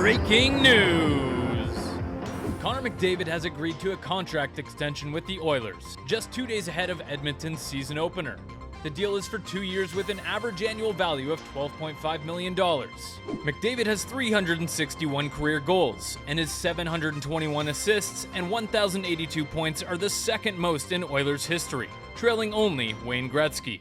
Breaking news! Connor McDavid has agreed to a contract extension with the Oilers, just 2 days ahead of Edmonton's season opener. The deal is for 2 years with an average annual value of $12.5 million. McDavid has 361 career goals, and his 721 assists and 1,082 points are the second most in Oilers history, trailing only Wayne Gretzky.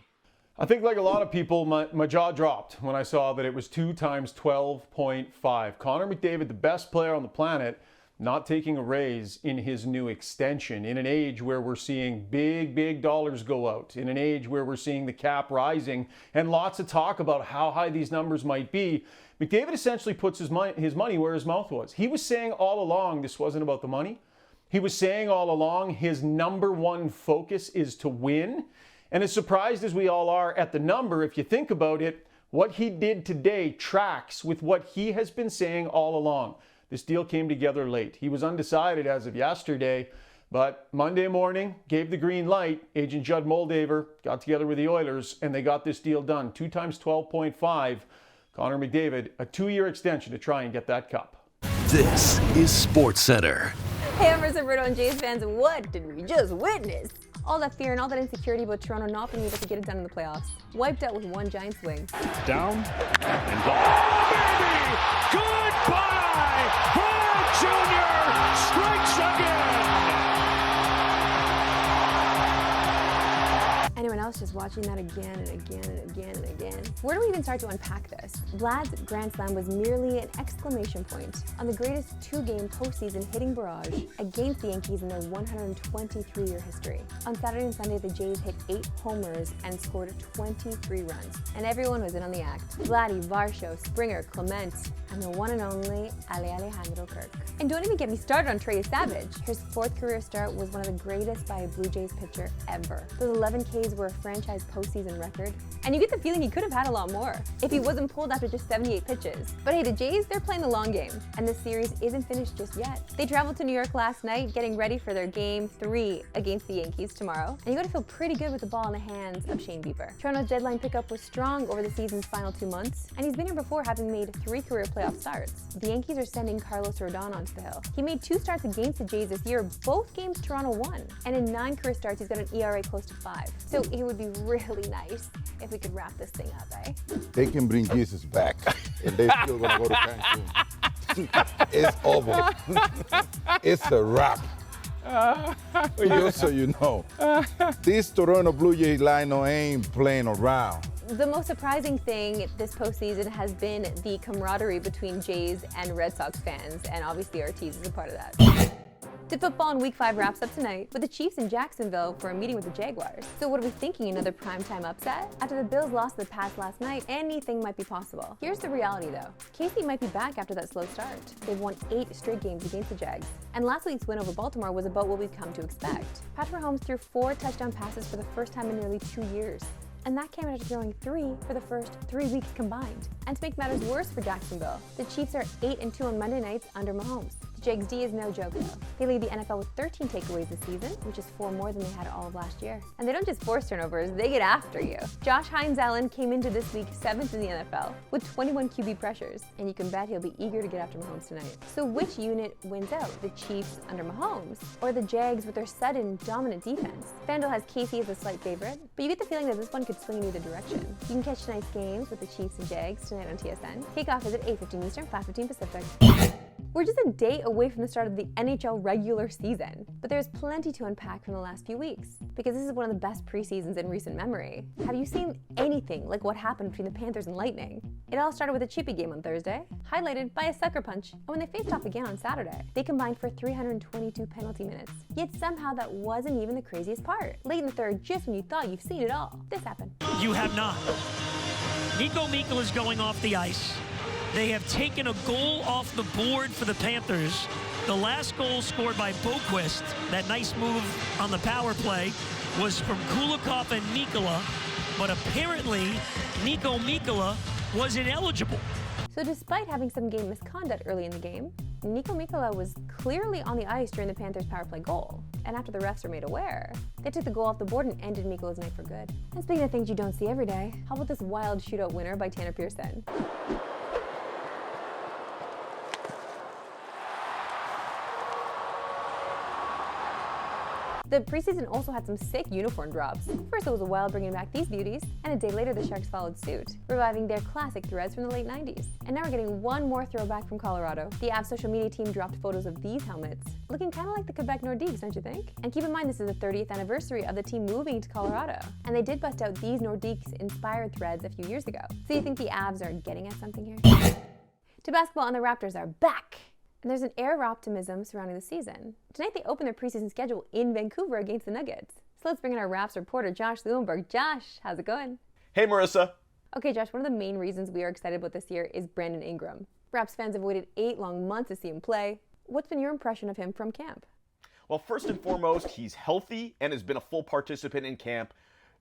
I think like a lot of people, my jaw dropped when I saw that it was 2 times 12.5. Connor McDavid, the best player on the planet, not taking a raise in his new extension in an age where we're seeing big dollars go out, in an age where we're seeing the cap rising and lots of talk about how high these numbers might be. McDavid essentially puts his money where his mouth was. He was saying all along this wasn't about the money. He was saying all along his number one focus is to win. And as surprised as we all are at the number, if you think about it, what he did today tracks with what he has been saying all along. This deal came together late. He was undecided as of yesterday, but Monday morning gave the green light. Agent Judd Moldaver got together with the Oilers, and they got this deal done. 2 times 12.5. Connor McDavid, a 2-year extension to try and get that cup. This is Sportscentre. Hey, Emerson, Roberto, and Jays fans, what did we just witness? All that fear and all that insecurity about Toronto not being able to get it done in the playoffs. Wiped out with one giant swing. Down and oh, baby! Goodbye! Pearl Jr. strikes again! Anyone else just watching that again and again and again and again? Where do we even start to unpack this? Vlad's Grand Slam was merely an exclamation point on the greatest 2-game postseason hitting barrage against the Yankees in their 123-year history. On Saturday and Sunday, the Jays hit 8 homers and scored 23 runs, and everyone was in on the act. Vladdy, Varsho, Springer, Clement, and the one and only Alejandro Kirk. And don't even get me started on Trey Savage. His 4th career start was one of the greatest by a Blue Jays pitcher ever. Those 11 Ks were a franchise postseason record, and you get the feeling he could have had a lot more if he wasn't pulled after just 78 pitches. But hey, the Jays, they're playing the long game, and the series isn't finished just yet. They traveled to New York last night, getting ready for their Game 3 against the Yankees tomorrow, and you gotta feel pretty good with the ball in the hands of Shane Bieber. Toronto's deadline pickup was strong over the season's final 2 months, and he's been here before, having made 3 career playoff starts. The Yankees are sending Carlos Rodon onto the hill. He made 2 starts against the Jays this year, both games Toronto won, and in 9 career starts, he's got an ERA close to 5. So it would be really nice if we could wrap this thing up, eh? They can bring Jesus back, and they're still gonna go to Cancun. It's over. It's a wrap. Just so you know, this Toronto Blue Jays lineup ain't playing around. The most surprising thing this postseason has been the camaraderie between Jays and Red Sox fans, and obviously Ortiz is a part of that. The football in Week 5 wraps up tonight with the Chiefs in Jacksonville for a meeting with the Jaguars. So what are we thinking, another primetime upset? After the Bills lost the Pats last night, anything might be possible. Here's the reality though. Casey might be back after that slow start. They've won 8 straight games against the Jags. And last week's win over Baltimore was about what we've come to expect. Patrick Mahomes threw 4 touchdown passes for the first time in nearly 2 years. And that came after throwing 3 for the first 3 weeks combined. And to make matters worse for Jacksonville, the Chiefs are 8-2 on Monday nights under Mahomes. The Jags D is no joke though. They lead the NFL with 13 takeaways this season, which is 4 more than they had all of last year. And they don't just force turnovers, they get after you. Josh Hines-Allen came into this week 7th in the NFL with 21 QB pressures, and you can bet he'll be eager to get after Mahomes tonight. So which unit wins out? The Chiefs under Mahomes, or the Jags with their sudden dominant defense? FanDuel has Casey as a slight favorite, but you get the feeling that this one could swing in either direction. You can catch tonight's games with the Chiefs and Jags tonight on TSN. Kickoff is at 8:15 Eastern, 5:15 Pacific. We're just a day away from the start of the NHL regular season, but there's plenty to unpack from the last few weeks, because this is one of the best preseasons in recent memory. Have you seen anything like what happened between the Panthers and Lightning? It all started with a chippy game on Thursday, highlighted by a sucker punch, and when they faced off again on Saturday, they combined for 322 penalty minutes. Yet somehow that wasn't even the craziest part. Late in the third, just when you thought you've seen it all, this happened. You have not. Nico Mikkola is going off the ice. They have taken a goal off the board for the Panthers. The last goal scored by Boquist, that nice move on the power play, was from Kulikov and Mikkola, but apparently Nico Mikkola was ineligible. So despite having some game misconduct early in the game, Nico Mikkola was clearly on the ice during the Panthers' power play goal. And after the refs were made aware, they took the goal off the board and ended Mikkola's night for good. And speaking of things you don't see every day, how about this wild shootout winner by Tanner Pearson? The preseason also had some sick uniform drops. First it was the Wild bringing back these beauties, and a day later the Sharks followed suit, reviving their classic threads from the late 90s. And now we're getting one more throwback from Colorado. The Avs social media team dropped photos of these helmets, looking kind of like the Quebec Nordiques, don't you think? And keep in mind this is the 30th anniversary of the team moving to Colorado, and they did bust out these Nordiques-inspired threads a few years ago. So you think the Avs are getting at something here? To basketball, and the Raptors are back! And there's an air of optimism surrounding the season. Tonight they open their preseason schedule in Vancouver against the Nuggets. So let's bring in our Raps reporter, Josh Lewenberg. Josh, how's it going? Hey, Marissa. Okay, Josh, one of the main reasons we are excited about this year is Brandon Ingram. Raps fans have waited 8 long months to see him play. What's been your impression of him from camp? Well, first and foremost, he's healthy and has been a full participant in camp.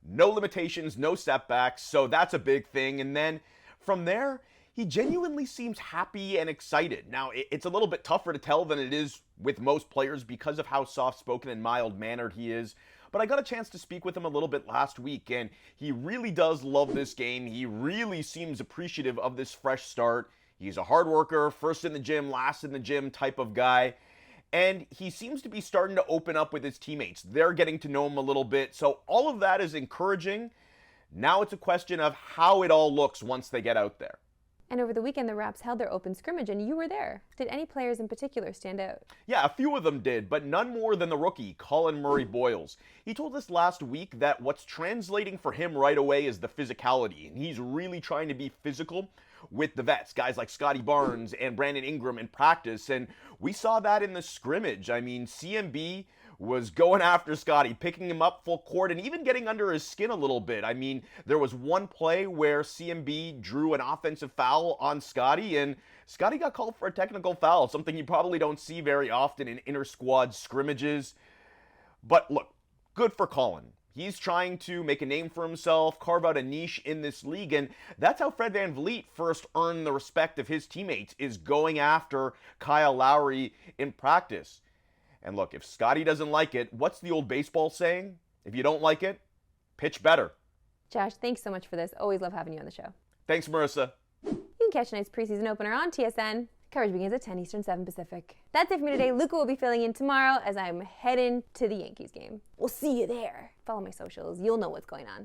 No limitations, no setbacks, so that's a big thing. And then from there, he genuinely seems happy and excited. Now, it's a little bit tougher to tell than it is with most players because of how soft-spoken and mild-mannered he is. But I got a chance to speak with him a little bit last week, and he really does love this game. He really seems appreciative of this fresh start. He's a hard worker, first in the gym, last in the gym type of guy. And he seems to be starting to open up with his teammates. They're getting to know him a little bit. So all of that is encouraging. Now it's a question of how it all looks once they get out there. And over the weekend, the Raps held their open scrimmage, and you were there. Did any players in particular stand out? Yeah, a few of them did, but none more than the rookie, Colin Murray-Boyles. He told us last week that what's translating for him right away is the physicality, and he's really trying to be physical with the vets, guys like Scotty Barnes and Brandon Ingram in practice, and we saw that in the scrimmage. I mean, CMB was going after Scotty, picking him up full court, and even getting under his skin a little bit. I mean, there was one play where CMB drew an offensive foul on Scotty, and Scotty got called for a technical foul, something you probably don't see very often in inter-squad scrimmages. But look, good for Colin. He's trying to make a name for himself, carve out a niche in this league, and that's how Fred VanVleet first earned the respect of his teammates, is going after Kyle Lowry in practice. And look, if Scotty doesn't like it, what's the old baseball saying? If you don't like it, pitch better. Josh, thanks so much for this. Always love having you on the show. Thanks, Marissa. You can catch tonight's preseason opener on TSN. Coverage begins at 10 Eastern, 7 Pacific. That's it for me today. Luca will be filling in tomorrow as I'm heading to the Yankees game. We'll see you there. Follow my socials. You'll know what's going on.